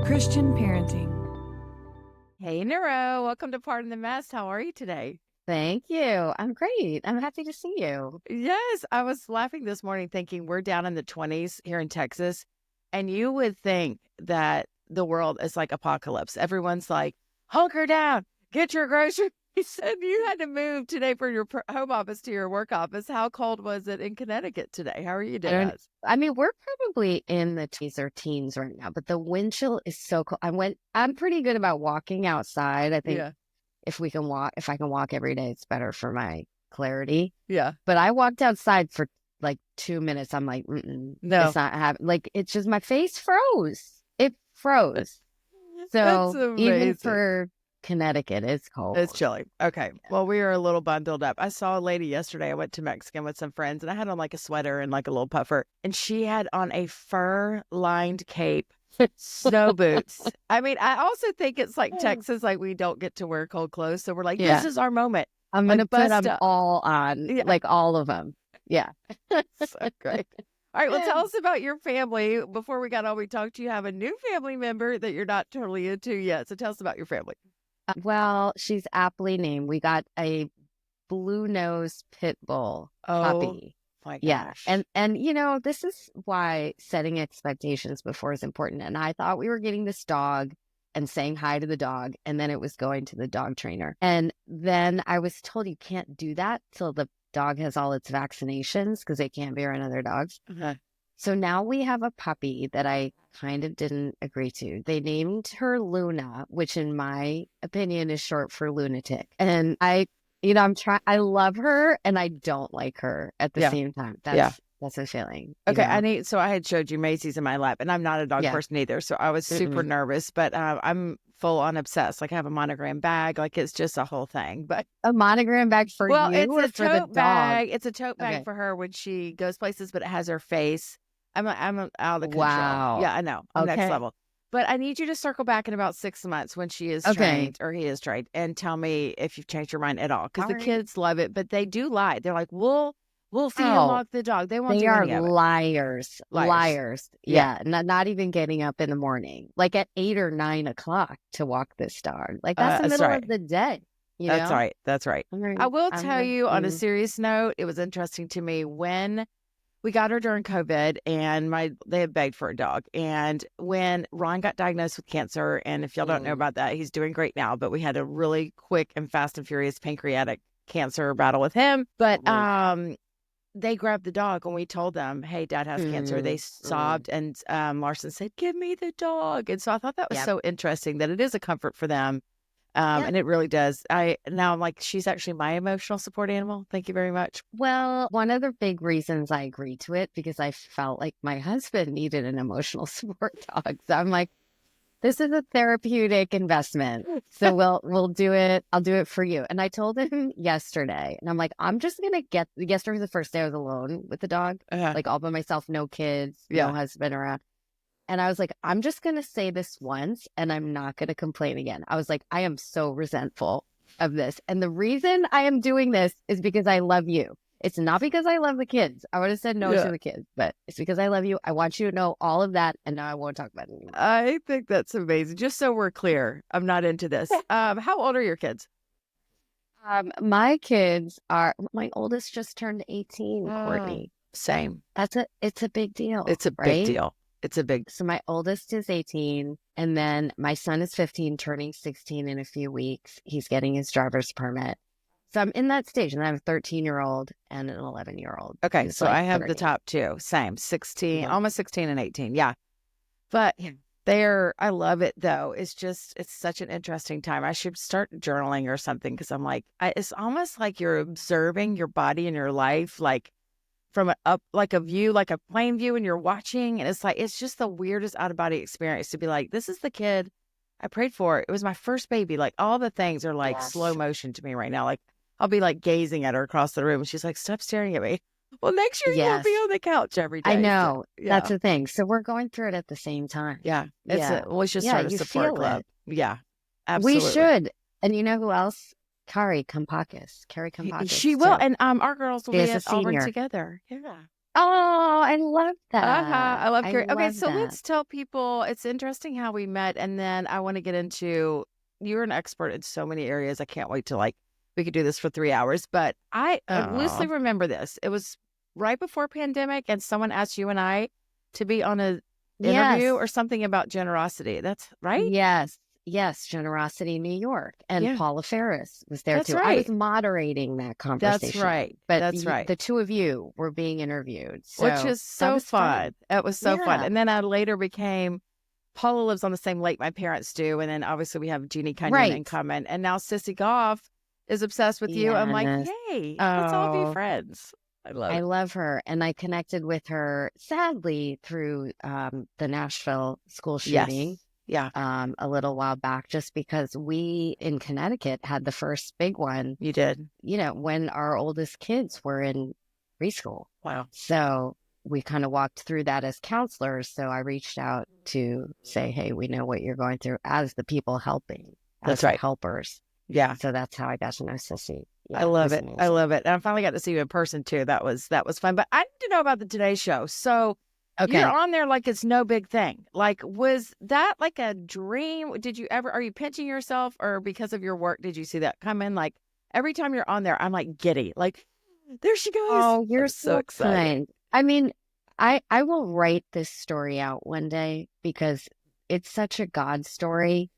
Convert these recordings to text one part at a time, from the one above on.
Christian parenting. Hey, Niro. Welcome to Pardon the Mess. How are you today? Thank you. I'm great. I'm happy to see you. Yes, I was laughing this morning thinking we're down in the 20s here in Texas, and you would think that the world is like apocalypse. Everyone's like, hunker down, get your groceries. And you had to move today from your home office to your work office. How cold was it in Connecticut today? How are you doing? We're probably in the teens right now, but the wind chill is so cold. I'm pretty good about walking outside. I think if I can walk every day, it's better for my clarity. Yeah. But I walked outside for like 2 minutes. I'm like, no, it's not happening. Like, it's just my face froze. It froze. So even for Connecticut, it's cold. It's chilly. Okay. Well, we are a little bundled up. I saw a lady yesterday. I went to Mexican with some friends, and I had on like a sweater and like a little puffer, and she had on a fur-lined cape, snow boots. I mean, I also think it's like Texas, like we don't get to wear cold clothes, so we're like, this is our moment. I'm going to put them all on, like all of them. Yeah. So great. All right, well, tell us about your family. Before we got on, we talked, you have a new family member that you're not totally into yet, so tell us about your family. Well, she's aptly named. We got a blue nose pit bull puppy. My gosh. Yeah. And you know, this is why setting expectations before is important. And I thought we were getting this dog and saying hi to the dog, and then it was going to the dog trainer. And then I was told you can't do that till the dog has all its vaccinations because they can't be around other dogs. Okay. So now we have a puppy that I kind of didn't agree to. They named her Luna, which in my opinion is short for lunatic. And I love her and I don't like her at the same time. That's a feeling. Okay. So I had showed you Macy's in my lap, and I'm not a dog person either. So I was super nervous, but I'm full on obsessed. Like I have a monogram bag. Like it's just a whole thing. But a monogram bag for you or for the dog? Bag. It's a tote bag for her when she goes places, but it has her face. I'm out of the control. Wow. Yeah, I know. I'm next level. But I need you to circle back in about 6 months when she is trained or he is trained and tell me if you've changed your mind at all. Because the kids love it, but they do lie. They're like, we'll feed and walk the dog. They won't do any of it. Liars. Yeah. Not even getting up in the morning, like at 8 or 9 o'clock to walk this dog. Like that's the middle of the day. That's right. That's right. I will tell you on a serious note, it was interesting to me when we got her during COVID, and they had begged for a dog. And when Ron got diagnosed with cancer, and if y'all don't know about that, he's doing great now, but we had a really quick and fast and furious pancreatic cancer battle with him. But they grabbed the dog when we told them, hey, Dad has cancer. They sobbed, and Larson said, give me the dog. And so I thought that was so interesting that it is a comfort for them. And it really does. Now I'm like, she's actually my emotional support animal. Thank you very much. Well, one of the big reasons I agreed to it, because I felt like my husband needed an emotional support dog. So I'm like, this is a therapeutic investment. So we'll do it. I'll do it for you. And I told him yesterday, and I'm like, I'm just going to yesterday was the first day I was alone with the dog, like all by myself, no kids, no husband around. And I was like, I'm just going to say this once and I'm not going to complain again. I was like, I am so resentful of this. And the reason I am doing this is because I love you. It's not because I love the kids. I would have said no to the kids, but it's because I love you. I want you to know all of that. And now I won't talk about it anymore. I think that's amazing. Just so we're clear, I'm not into this. How old are your kids? My kids my oldest just turned 18, Courtney. Same. It's a big deal. It's a big deal. So my oldest is 18, and then my son is 15, turning 16 in a few weeks. He's getting his driver's permit. So I'm in that stage, and I have a 13-year-old and an 11-year-old. Okay, so I have 30. The top two. Same, 16, almost 16 and 18. Yeah. But I love it, though. It's such an interesting time. I should start journaling or something, because I'm like, it's almost like you're observing your body and your life, like, from a view, like a plane view, and you're watching, and it's just the weirdest out-of-body experience to be like, this is the kid I prayed for. It was my first baby. Like, all the things are like slow motion to me right now. Like, I'll be like gazing at her across the room, and she's like, stop staring at me. Well, next year you'll be on the couch every day. I know. So, that's the thing. So we're going through it at the same time. Yeah. We should start a support club. Yeah, absolutely. We should. And you know who else? Carrie Kompakis. She will, and our girls will be at Auburn together. Yeah. Oh, I love that. I love I Carrie. Okay, love so that. let's tell people, it's interesting how we met, and then I want to get into, you're an expert in so many areas. I can't wait to we could do this for 3 hours, but I loosely Oh, remember this. It was right before pandemic, and someone asked you and I to be on a interview yes. or something about generosity. That's right? Yes. Yes. Generosity New York. And Yeah, Paula Ferris was there that's too. I was right. moderating that That's conversation, right. but That's right. the two of you were being interviewed. Which So is that so was fun. fun. It was so fun. Yeah. And then I later became, Paula lives on the same lake my parents do. And then obviously we have Jeannie Cunyon in Right. common. And now Sissy Goff is obsessed with you. I'm like, Yes. yay, let's all be Oh, friends. I love I it. love her. And I connected with her, sadly, through the Nashville school shooting Yes. Yeah. a little while back, just because we in Connecticut had the first big one, You did. when our oldest kids were in preschool. Wow. So we kind of walked through that as counselors. So I reached out to say, hey, we know what you're going through as the people helping, as That's the right. helpers. Yeah. So that's how I got to know Sissy. Yeah, I love was it. I amazing. love it. And I finally got to see you in person too. That was fun. But I need to know about the Today Show. So you're Okay. on there like it's no big thing. Like, was that like a dream? Did you ever, are you pinching yourself, or because of your work, did you see that come in? Like every time you're on there, I'm like giddy. Like, there she goes. Oh, you're I'm so so excited. kind. I mean, I will write this story out one day because it's such a God story.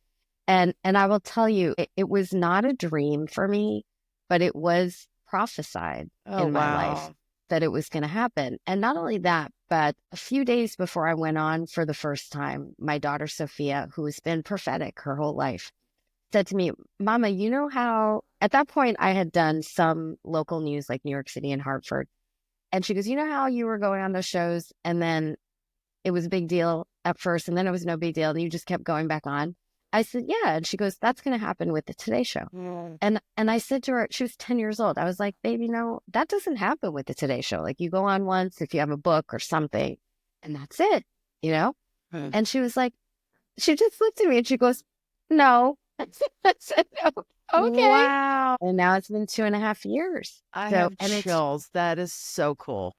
And I will tell you, it was not a dream for me, but it was prophesied Oh, in my life wow. that it was going to happen. And not only that, but a few days before I went on for the first time, my daughter Sophia, who has been prophetic her whole life, said to me, Mama, you know how at that point I had done some local news like New York City and Hartford. And she goes, you know how you were going on those shows and then it was a big deal at first and then it was no big deal and you just kept going back on? I said, yeah. And she goes, that's going to happen with the Today Show. Mm. And I said to her, she was 10 years old. I was like, baby, no, that doesn't happen with the Today Show. Like you go on once if you have a book or something and that's it, you know? Mm. And she was like, she just looked at me and she goes, no. I said, no. Okay. Wow. And now it's been 2.5 years. I have chills. That is so cool.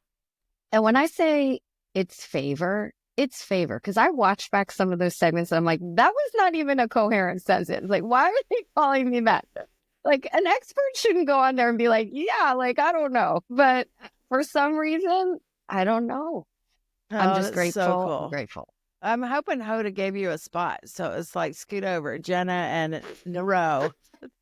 And when I say it's favor, because I watched back some of those segments and I'm like, that was not even a coherent sentence. Like, why are they calling me that? Like, an expert shouldn't go on there and be like, yeah, like, I don't know. But for some reason, I don't know. I'm just grateful. So cool. I'm grateful. I'm hoping Hoda gave you a spot. So it's like scoot over, Jenna and Niro.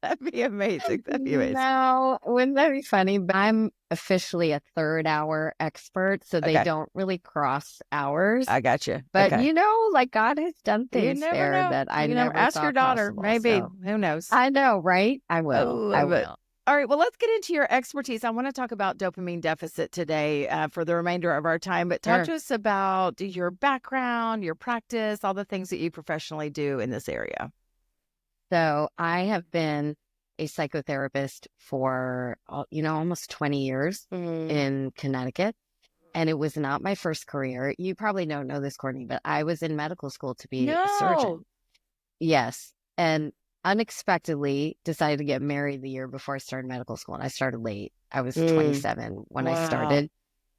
That'd be amazing. That'd be amazing. No, wouldn't that be funny? But I'm officially a third hour expert, so they don't really cross hours. I got you. But like God has done things there that I never ask thought your daughter. possible, Maybe. so. Who knows? I know, right? I will. I will. All right. Well, let's get into your expertise. I want to talk about dopamine deficit today for the remainder of our time. But talk to us about your background, your practice, all the things that you professionally do in this area. So I have been a psychotherapist for, almost 20 years in Connecticut. And it was not my first career. You probably don't know this, Courtney, but I was in medical school to be a surgeon. Yes. And unexpectedly decided to get married the year before I started medical school. And I started late. I was 27 when I started.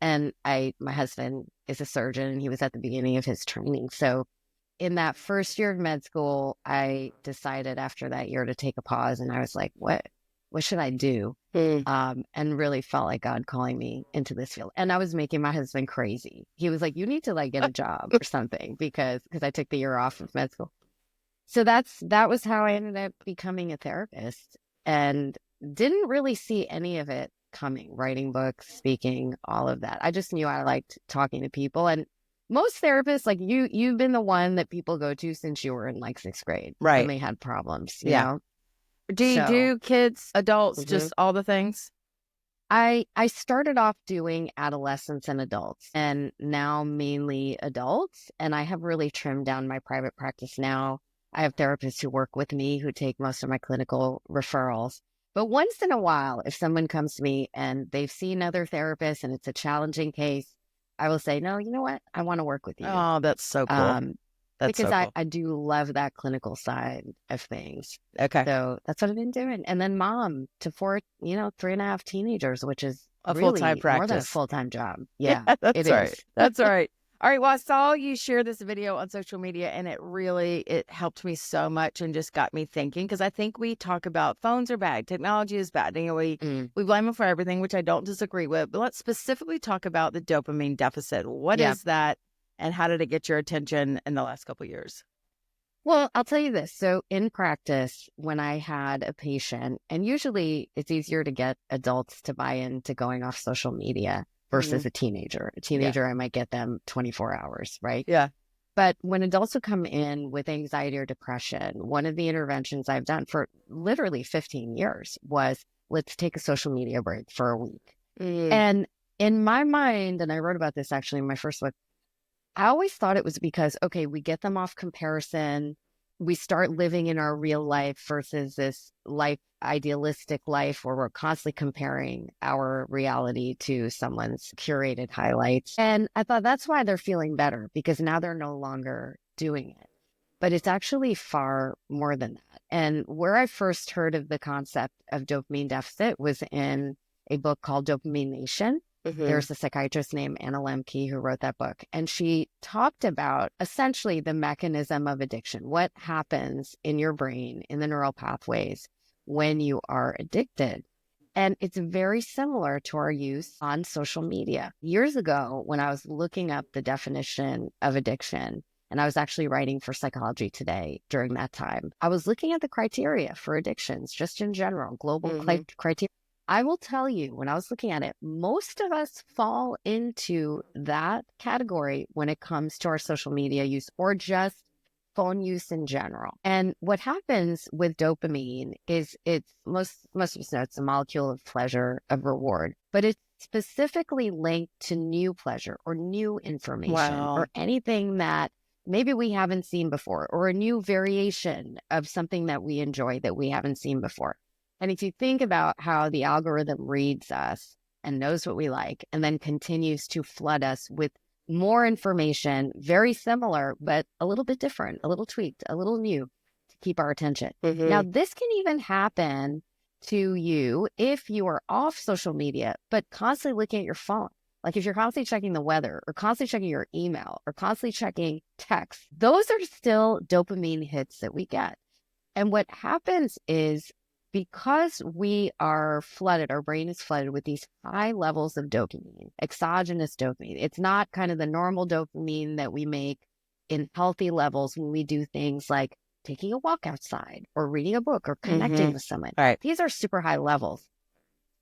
And my husband is a surgeon and he was at the beginning of his training. So in that first year of med school, I decided after that year to take a pause. And I was like, what should I do? And really felt like God calling me into this field. And I was making my husband crazy. He was like, you need to like get a job or something because I took the year off of med school. So that was how I ended up becoming a therapist and didn't really see any of it coming, writing books, speaking, all of that. I just knew I liked talking to people. And most therapists, like you've been the one that people go to since you were in like 6th grade. Right. And they had problems, you know? Do you do kids, adults, just all the things? I started off doing adolescents and adults and now mainly adults. And I have really trimmed down my private practice now. I have therapists who work with me who take most of my clinical referrals. But once in a while, if someone comes to me and they've seen other therapists and it's a challenging case, I will say, no, you know what? I want to work with you. Oh, that's so cool. Because I do love that clinical side of things. Okay. So that's what I've been doing. And then mom to 3.5 teenagers, which is a full-time practice. More than a full-time job. Yeah, that's it right. is. That's right. All right. Well, I saw you share this video on social media, and it helped me so much and just got me thinking, because I think we talk about phones are bad, technology is bad. We blame them for everything, which I don't disagree with. But let's specifically talk about the dopamine deficit. What is that, and how did it get your attention in the last couple of years? Well, I'll tell you this. So in practice, when I had a patient, and usually it's easier to get adults to buy into going off social media versus a teenager. A teenager, I might get them 24 hours, right? Yeah. But when adults would come in with anxiety or depression, one of the interventions I've done for literally 15 years was, let's take a social media break for a week. And in my mind, and I wrote about this actually in my first book, I always thought it was because, okay, we get them off comparison. We start living in our real life versus this idealistic life where we're constantly comparing our reality to someone's curated highlights. And I thought that's why they're feeling better, because now they're no longer doing it. But it's actually far more than that. And where I first heard of the concept of dopamine deficit was in a book called Condemnation. There's a psychiatrist named Anna Lemke who wrote that book, and she talked about essentially the mechanism of addiction, what happens in your brain, in the neural pathways when you are addicted. And it's very similar to our use on social media. Years ago, when I was looking up the definition of addiction, and I was actually writing for Psychology Today during that time, I was looking at the criteria for addictions, just in general, global criteria. I will tell you, when I was looking at it, most of us fall into that category when it comes to our social media use or just phone use in general. And what happens with dopamine is most of us know it's a molecule of pleasure, of reward, but it's specifically linked to new pleasure or new information or anything that maybe we haven't seen before, or a new variation of something that we enjoy that we haven't seen before. And if you think about how the algorithm reads us and knows what we like, and then continues to flood us with more information, very similar, but a little bit different, a little tweaked, a little new to keep our attention. Now, this can even happen to you if you are off social media, but constantly looking at your phone. Like if you're constantly checking the weather or constantly checking your email or constantly checking text, those are still dopamine hits that we get. And what happens is, because we are flooded, our brain is flooded with these high levels of dopamine, exogenous dopamine. It's not kind of the normal dopamine that we make in healthy levels when we do things like taking a walk outside or reading a book or connecting with someone. Right. These are super high levels.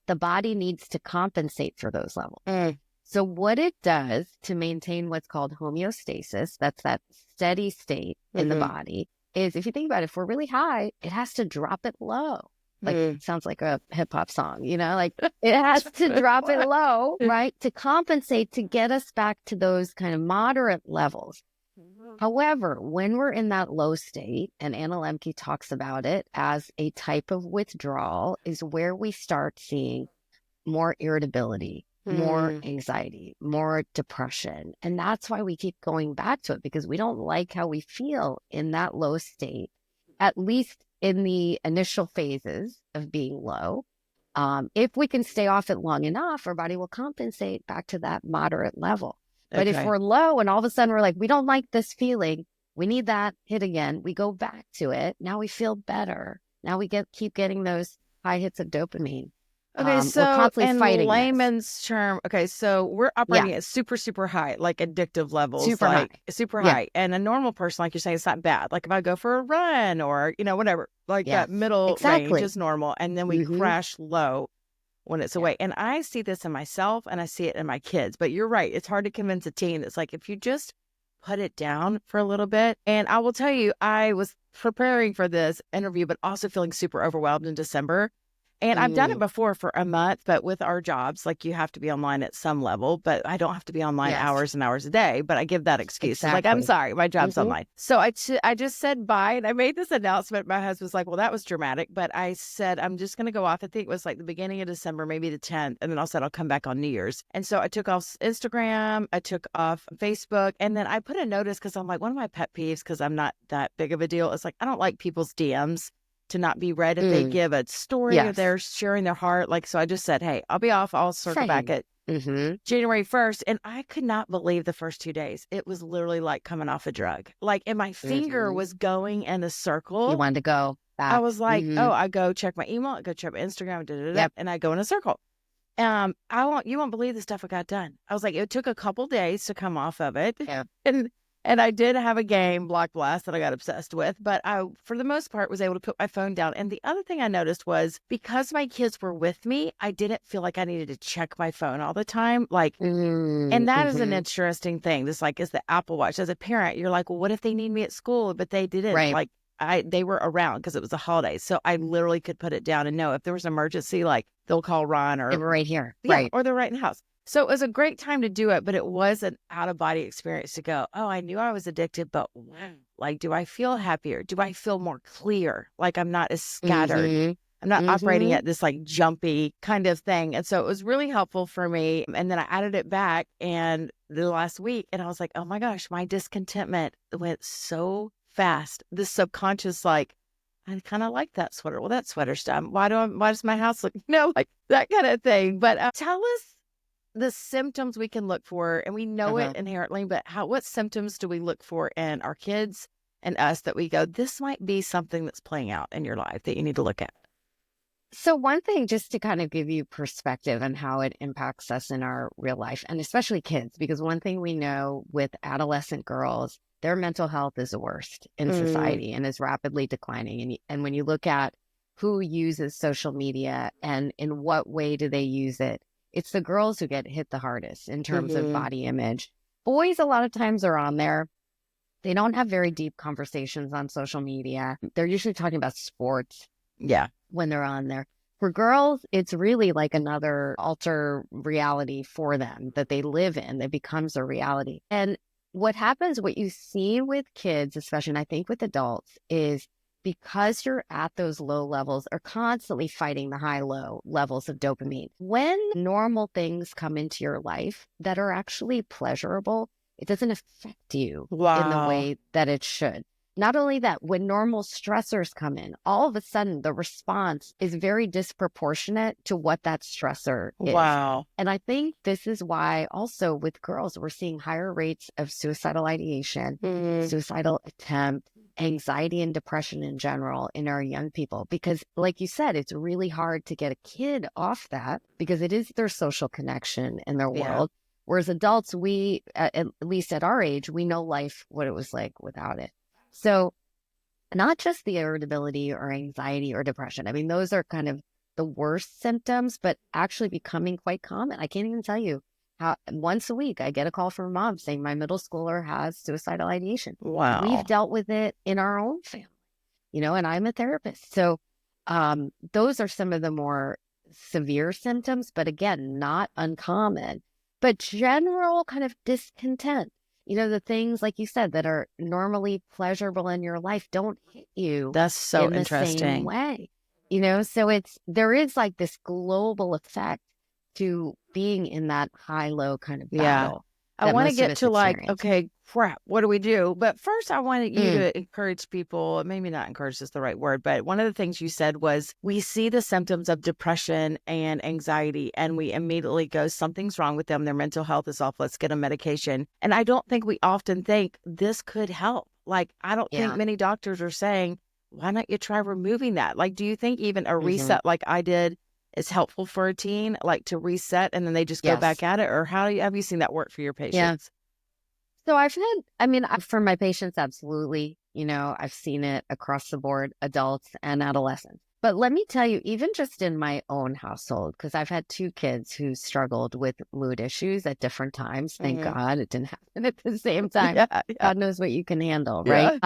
The body needs to compensate for those levels. So what it does to maintain what's called homeostasis, that's that steady state in the body, is, if you think about it, if we're really high, it has to drop it low. Like, it sounds like a hip hop song, like it has to drop it low, right? To compensate, to get us back to those kind of moderate levels. However, when we're in that low state, and Anna Lemke talks about it as a type of withdrawal, is where we start seeing more irritability, more anxiety, more depression. And that's why we keep going back to it, because we don't like how we feel in that low state, at least in the initial phases of being low. If we can stay off it long enough, our body will compensate back to that moderate level. But if we're low and all of a sudden we're like, we don't like this feeling, we need that hit again, we go back to it. Now we feel better. Now we keep getting those high hits of dopamine. Okay, so in layman's term, so we're operating at super, super high, like addictive levels. Super high. And a normal person, like you're saying, it's not bad. Like if I go for a run or, whatever, like that middle range is normal. And then we crash low when it's away. And I see this in myself and I see it in my kids. But you're right. It's hard to convince a teen. It's like, if you just put it down for a little bit. And I will tell you, I was preparing for this interview, but also feeling super overwhelmed in December. And I've done it before for a month, but with our jobs, like you have to be online at some level, but I don't have to be online hours and hours a day. But I give that excuse. It's like, I'm sorry, my job's online. So I just said bye. And I made this announcement. My husband's like, well, that was dramatic. But I said, I'm just going to go off. I think it was like the beginning of December, maybe the 10th. And then I said, I'll come back on New Year's. And so I took off Instagram. I took off Facebook. And then I put a notice, because I'm like, one of my pet peeves, because I'm not that big of a deal, it's like, I don't like people's DMs to not be read if they give a story or they're sharing their heart. Like, so I just said, hey, I'll be off. I'll circle back at January 1st. And I could not believe the first 2 days. It was literally like coming off a drug. Like, and my finger was going in a circle. You wanted to go back. I was like, oh, I go check my email, I go check my Instagram, and I go in a circle. You won't believe the stuff I got done. I was like, it took a couple days to come off of it. Yeah. And I did have a game, Block Blast, that I got obsessed with, but I, for the most part, was able to put my phone down. And the other thing I noticed was because my kids were with me, I didn't feel like I needed to check my phone all the time. Like, and that is an interesting thing. This like is the Apple Watch. As a parent, you're like, well, what if they need me at school? But they didn't. Right. Like, they were around because it was a holiday. So I literally could put it down and know if there was an emergency, like they'll call Ron or they were right here. Yeah, right. Or they're right in the house. So it was a great time to do it, but it was an out-of-body experience to go, oh, I knew I was addicted, but wow, like, do I feel happier? Do I feel more clear? Like I'm not as scattered. I'm not operating at this like jumpy kind of thing. And so it was really helpful for me. And then I added it back and the last week, and I was like, oh my gosh, my discontentment went so fast. This subconscious, like, I kind of like that sweater. Well, that sweater's done. Why does my house look, like that kind of thing. But tell us the symptoms we can look for, and we know it inherently, but what symptoms do we look for in our kids and us that we go, this might be something that's playing out in your life that you need to look at? So one thing, just to kind of give you perspective on how it impacts us in our real life, and especially kids, because one thing we know with adolescent girls, their mental health is the worst in society and is rapidly declining. And when you look at who uses social media and in what way do they use it, it's the girls who get hit the hardest in terms of body image. Boys, a lot of times, are on there. They don't have very deep conversations on social media. They're usually talking about sports. Yeah. When they're on there. For girls, it's really like another alter reality for them that they live in. It becomes a reality. And what happens, what you see with kids, especially, and I think with adults, is because you're at those low levels or constantly fighting the high-low levels of dopamine. When normal things come into your life that are actually pleasurable, it doesn't affect you in the way that it should. Not only that, when normal stressors come in, all of a sudden the response is very disproportionate to what that stressor is. Wow. And I think this is why also with girls, we're seeing higher rates of suicidal ideation, suicidal attempt, anxiety and depression in general in our young people. Because like you said, it's really hard to get a kid off that because it is their social connection in their world. Whereas adults, we, at least at our age, we know life, what it was like without it. So not just the irritability or anxiety or depression. I mean, those are kind of the worst symptoms, but actually becoming quite common. I can't even tell you how once a week I get a call from mom saying my middle schooler has suicidal ideation. Wow. We've dealt with it in our own family, and I'm a therapist. So those are some of the more severe symptoms, but again, not uncommon, but general kind of discontent. The things, like you said, that are normally pleasurable in your life don't hit you. That's so in the interesting. Same way. So there is like this global effect to being in that high-low kind of battle. I want to get to like, okay, crap, what do we do? But first I wanted you to encourage people, maybe not encourage is the right word, but one of the things you said was we see the symptoms of depression and anxiety and we immediately go, something's wrong with them. Their mental health is off. Let's get them medication. And I don't think we often think this could help. Like, I don't think many doctors are saying, why not you try removing that? Like, do you think even a reset like I did is helpful for a teen, like to reset and then they just go back at it? Or have you seen that work for your patients? Yeah. So for my patients, absolutely. I've seen it across the board, adults and adolescents. But let me tell you, even just in my own household, because I've had 2 kids who struggled with mood issues at different times. Thank God it didn't happen at the same time. God knows what you can handle, right?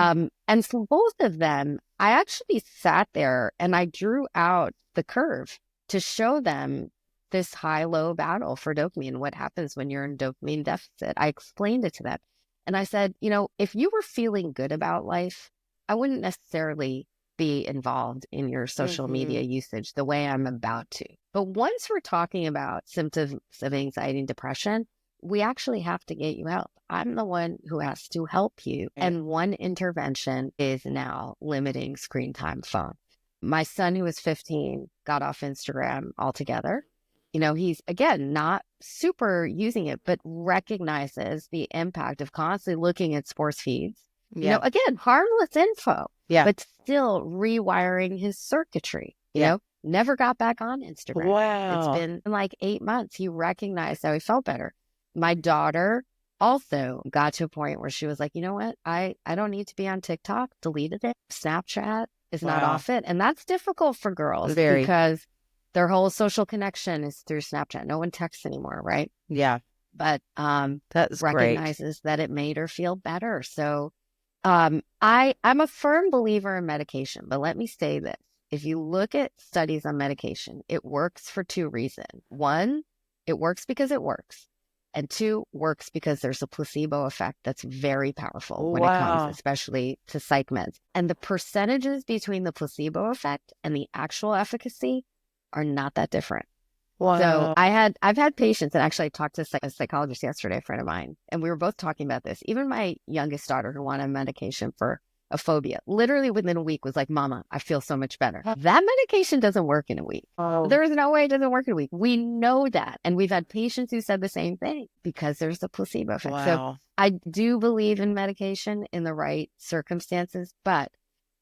And for both of them, I actually sat there and I drew out the curve to show them this high-low battle for dopamine, what happens when you're in dopamine deficit. I explained it to them. And I said, if you were feeling good about life, I wouldn't necessarily be involved in your social media usage the way I'm about to. But once we're talking about symptoms of anxiety and depression, we actually have to get you help. I'm the one who has to help you. And one intervention is now limiting screen time phone. My son, who was 15, got off Instagram altogether. He's, again, not super using it, but recognizes the impact of constantly looking at sports feeds. Again, harmless info, but still rewiring his circuitry, never got back on Instagram. Wow. It's been like 8 months. He recognized how he felt better. My daughter also got to a point where she was like, you know what? I don't need to be on TikTok, deleted it. Snapchat is not off it. And that's difficult for girls because their whole social connection is through Snapchat. No one texts anymore, right? Yeah. But that's recognizes that it made her feel better. So I'm a firm believer in medication, but let me say this. If you look at studies on medication, it works for 2 reasons. 1, it works because it works. And 2, works because there's a placebo effect that's very powerful when it comes, especially to psych meds. And the percentages between the placebo effect and the actual efficacy are not that different. Wow. So I've had patients, and actually I talked to a psychologist yesterday, a friend of mine, and we were both talking about this. Even my youngest daughter, who wanted medication for a phobia, literally within a week was like, Mama, I feel so much better. That medication doesn't work in a week. There is no way it doesn't work in a week. We know that. And we've had patients who said the same thing because there's a placebo effect. So I do believe in medication in the right circumstances, but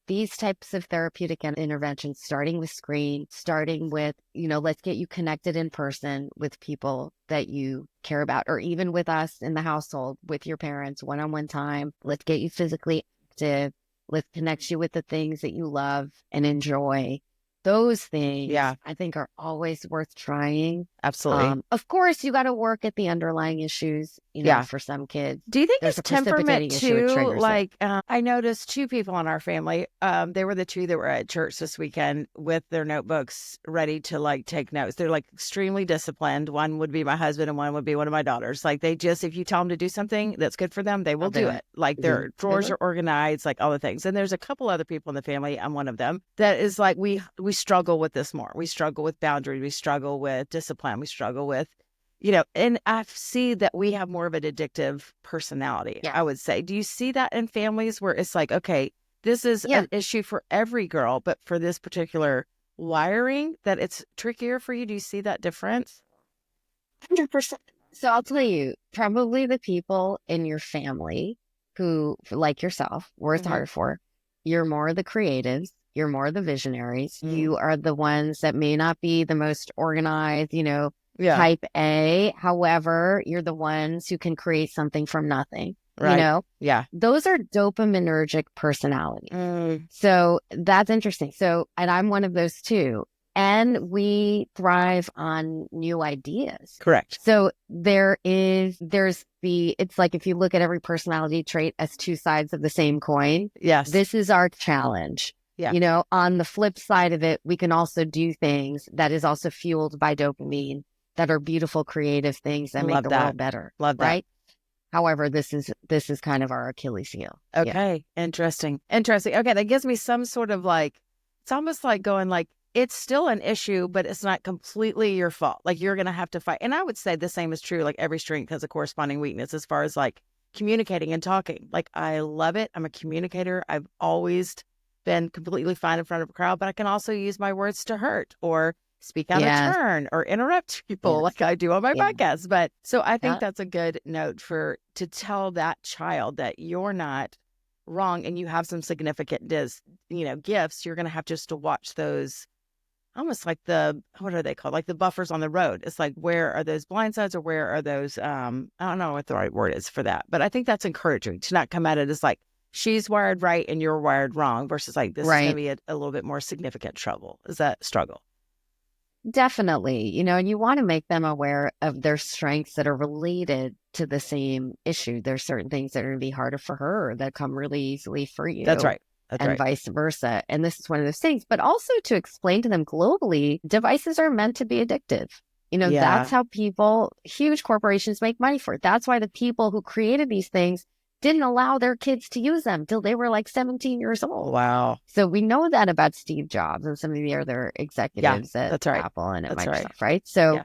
these types of therapeutic interventions, starting with screen, starting with, let's get you connected in person with people that you care about, or even with us in the household, with your parents, one-on-one time. Let's get you physically active. Let's connect you with the things that you love and enjoy. Those things, I think, are always worth trying. Absolutely. Of course, you got to work at the underlying issues, for some kids. Do you think it's temperament too? Like, I noticed 2 people in our family. They were the 2 that were at church this weekend with their notebooks ready to take notes. They're extremely disciplined. One would be my husband and one would be one of my daughters. They just, if you tell them to do something that's good for them, they will do it. Their drawers are organized, all the things. And there's a couple other people in the family, I'm one of them, that is we struggle with this more. We struggle with boundaries. We struggle with discipline. We struggle with, and I see that we have more of an addictive personality, I would say. Do you see that in families where it's okay, this is an issue for every girl, but for this particular wiring, that it's trickier for you? Do you see that difference? 100%. So I'll tell you, probably the people in your family who, like yourself, worth harder for, you're more the creatives. You're more the visionaries. You are the ones that may not be the most organized, type A. However, you're the ones who can create something from nothing, Yeah. Those are dopaminergic personalities. So that's interesting. So, and I'm one of those too. And we thrive on new ideas. Correct. So it's like if you look at every personality trait as 2 sides of the same coin. Yes. This is our challenge. Yeah. On the flip side of it, we can also do things that is also fueled by dopamine that are beautiful, creative things that make the world better. Love that. Right? However, this is kind of our Achilles heel. Okay. Yeah. Interesting. Okay. That gives me some sort of it's almost like going it's still an issue, but it's not completely your fault. You're going to have to fight. And I would say the same is true. Every strength has a corresponding weakness as far as communicating and talking. I love it. I'm a communicator. I've always been completely fine in front of a crowd, but I can also use my words to hurt or speak out of turn or interrupt people like I do on my podcast. But so I think that's a good note to tell that child that you're not wrong and you have some significant gifts. You're going to have just to watch those, almost what are they called? The buffers on the road. It's where are those blind sides, or where are those, I don't know what the right word is for that, but I think that's encouraging to not come at it as she's wired right and you're wired wrong versus this is going to be a little bit more significant trouble. Is that struggle? Definitely. And you want to make them aware of their strengths that are related to the same issue. There's certain things that are going to be harder for her that come really easily for you. That's right. And vice versa. And this is one of those things, but also to explain to them globally, devices are meant to be addictive. That's how huge corporations make money for it. That's why the people who created these things didn't allow their kids to use them till they were 17 years old. Wow. So we know that about Steve Jobs and some of the other executives at Apple and at Microsoft, right? So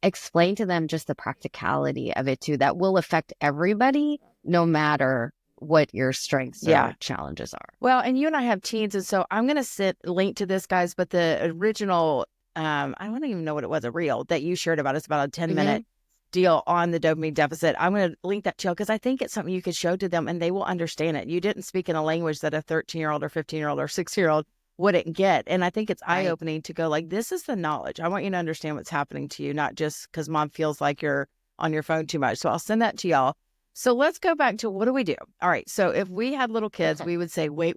explain to them just the practicality of it too. That will affect everybody no matter what your strengths or challenges are. Well, and you and I have teens, and so I'm going to link to this, guys, but the original, I don't even know what it was, a reel that you shared about. It's about a 10-minute deal on the dopamine deficit. I'm going to link that to you because I think it's something you could show to them and they will understand it. You didn't speak in a language that a 13-year-old or 15-year-old or 6-year-old wouldn't get. And I think it's eye-opening to go like, this is the knowledge. I want you to understand what's happening to you, not just because mom feels like you're on your phone too much. So I'll send that to y'all. So let's go back to what do we do? All right. So if we had little kids, we would say, wait,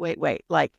like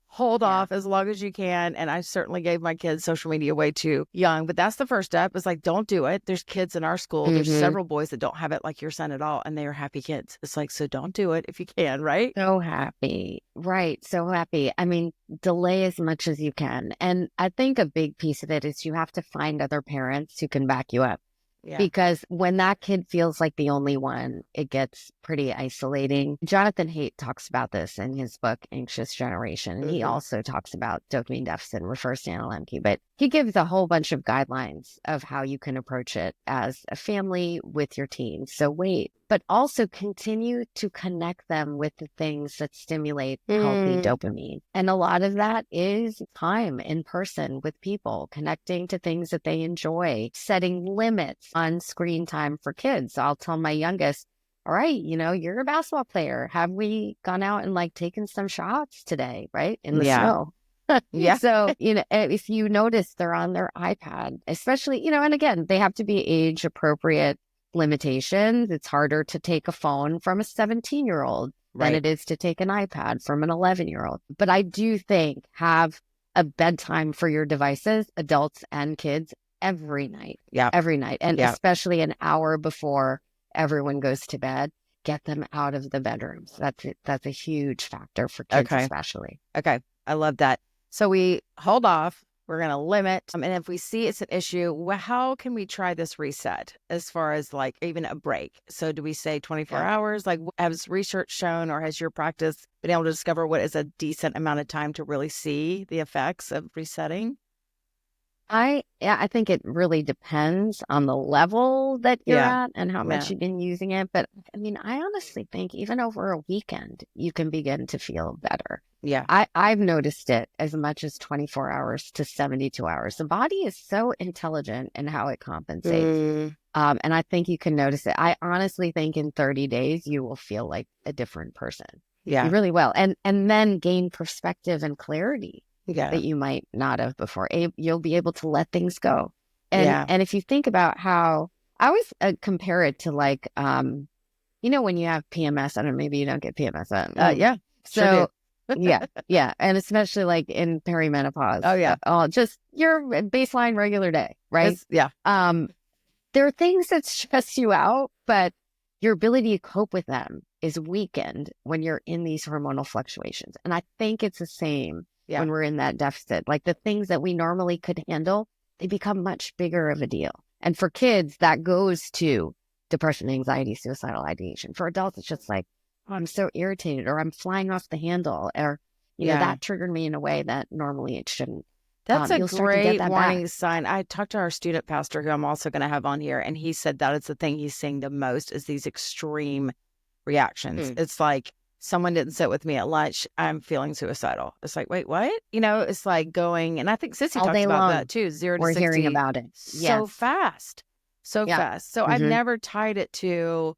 hold off as long as you can. And I certainly gave my kids social media way too young, but that's the first step. It's like, don't do it. There's kids in our school. There's several boys that don't have it like your son at all. And they are happy kids. It's like, so don't do it if you can, right? So happy. Right. So happy. I mean, delay as much as you can. And I think a big piece of it is you have to find other parents who can back you up. Yeah. Because when that kid feels like the only one, it gets pretty isolating. Jonathan Haidt talks about this in his book, Anxious Generation. And he also talks about dopamine deficit and refers to NLMQ. But he gives a whole bunch of guidelines of how you can approach it as a family with your teens. So wait, but also continue to connect them with the things that stimulate healthy dopamine. And a lot of that is time in person with people, connecting to things that they enjoy, setting limits on screen time for kids. So I'll tell my youngest, all right, you know, you're a basketball player. Have we gone out and like taken some shots today, right? In the snow. So, you know, if you notice they're on their iPad, especially, you know, and again, they have to be age appropriate limitations. It's harder to take a phone from a 17-year-old than it is to take an iPad from an 11-year-old. But I do think have a bedtime for your devices, adults and kids, every night. Every night. And especially an hour before everyone goes to bed. Get them out of the bedrooms. That's a huge factor for kids especially. Okay. I love that. So we hold off. We're going to limit. And if we see it's an issue, how can we try this reset as far as like even a break? So do we say 24 hours? Like has research shown or has your practice been able to discover what is a decent amount of time to really see the effects of resetting? I think it really depends on the level that you're at and how much you've been using it. But I mean, I honestly think even over a weekend, you can begin to feel better. Yeah. I've noticed it as much as 24 hours to 72 hours. The body is so intelligent in how it compensates. And I think you can notice it. I honestly think in 30 days, you will feel like a different person. Yeah. You really will. And then gain perspective and clarity. That you might not have before. You'll be able to let things go. And if you think about how, I always compare it to like, you know, when you have PMS, I don't know, maybe you don't get PMS. So, sure and especially like in perimenopause. Just your baseline regular day, right? There are things that stress you out, but your ability to cope with them is weakened when you're in these hormonal fluctuations. And I think it's the same when we're in that deficit. Like the things that we normally could handle, they become much bigger of a deal. And for kids, that goes to depression, anxiety, suicidal ideation. For adults, it's just like, oh, I'm so irritated, or I'm flying off the handle, or, you know, that triggered me in a way that normally it shouldn't. That's a great warning sign. I talked to our student pastor, who I'm also going to have on here, and he said that is the thing he's seeing the most is these extreme reactions. It's like, someone didn't sit with me at lunch, I'm feeling suicidal. It's like, wait, what? You know, it's like going, and I think Sissy talks about that too, 0 to 60. We're hearing about it. So fast. So I've never tied it to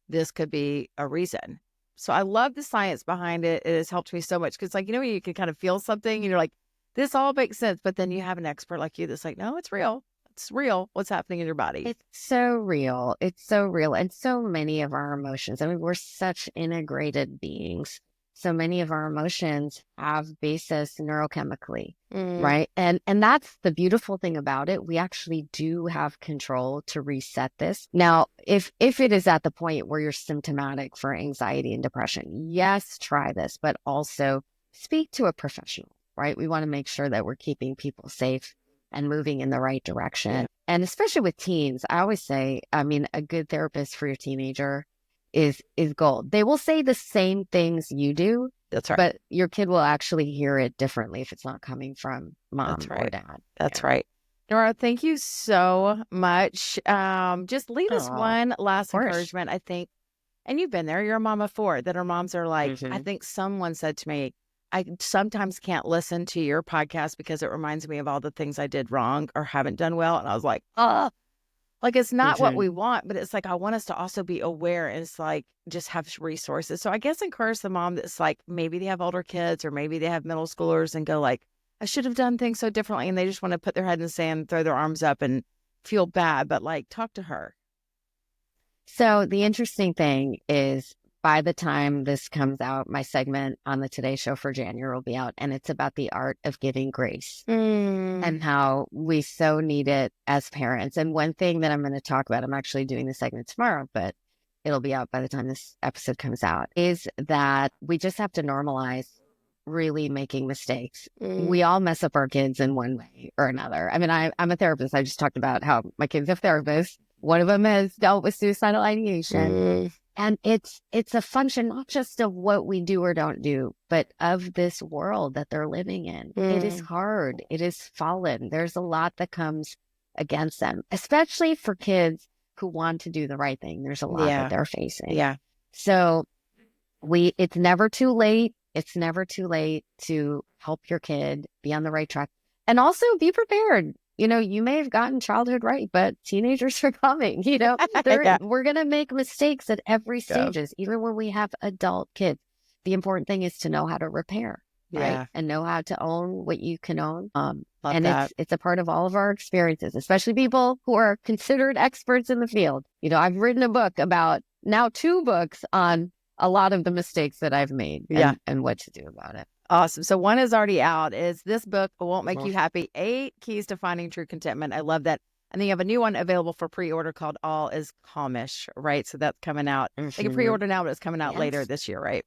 this could be a reason. So I love the science behind it. It has helped me so much because, like, you know, you can kind of feel something and you're like, this all makes sense. But then you have an expert like you that's like, no, it's real. It's real. What's happening in your body? It's so real. It's so real. And so many of our emotions, I mean, we're such integrated beings. So many of our emotions have basis neurochemically, right? And that's the beautiful thing about it. We actually do have control to reset this. Now, if it is at the point where you're symptomatic for anxiety and depression, yes, try this, but also speak to a professional, right? We want to make sure that we're keeping people safe and moving in the right direction. And especially with teens, I always say, I mean, a good therapist for your teenager is gold. They will say the same things you do. That's right. But your kid will actually hear it differently if it's not coming from mom or dad. That's right. Niro, thank you so much. Just leave us one last encouragement. I think And you've been there. You're a mom of 4 that our moms are like, I think someone said to me, I sometimes can't listen to your podcast because it reminds me of all the things I did wrong or haven't done well. And I was like, oh, like, it's not what we want, but it's like, I want us to also be aware. And it's like, just have resources. So I guess encourage the mom that's like, maybe they have older kids or maybe they have middle schoolers and go like, I should have done things so differently. And they just want to put their head in the sand, throw their arms up and feel bad, but like, talk to her. So the interesting thing is, by the time this comes out, my segment on the Today Show for January will be out, and it's about the art of giving grace and how we so need it as parents. And one thing that I'm going to talk about, I'm actually doing the segment tomorrow, but it'll be out by the time this episode comes out, is that we just have to normalize really making mistakes. We all mess up our kids in one way or another. I mean, I'm a therapist. I just talked about how my kids have therapists. One of them has dealt with suicidal ideation. And it's a function not just of what we do or don't do, but of this world that they're living in. It is hard. It is fallen. There's a lot that comes against them, especially for kids who want to do the right thing. There's a lot that they're facing. Yeah. So it's never too late. It's never too late to help your kid be on the right track. And also be prepared. You know, you may have gotten childhood right, but teenagers are coming. You know, we're going to make mistakes at every stages, even when we have adult kids. The important thing is to know how to repair, right? And know how to own what you can own. And it's a part of all of our experiences, especially people who are considered experts in the field. You know, I've written a book about, now 2 books on a lot of the mistakes that I've made and what to do about it. Awesome. So one is already out. Is this book Won't Make You Happy? 8 Keys to Finding True Contentment. I love that. And then you have a new one available for pre-order called All Is Calmish, right? So that's coming out. They can pre-order now, but it's coming out later this year, right?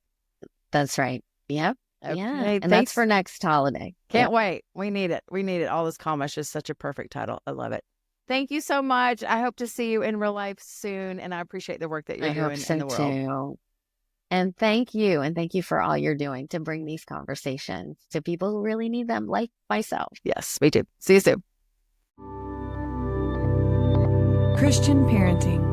That's right. Yep. Okay. Yeah. And that's for next holiday. Can't wait. We need it. We need it. All Is Calmish is such a perfect title. I love it. Thank you so much. I hope to see you in real life soon. And I appreciate the work that you're doing in the world. Too. And thank you. And thank you for all you're doing to bring these conversations to people who really need them, like myself. Yes, me too. See you soon. Christian parenting.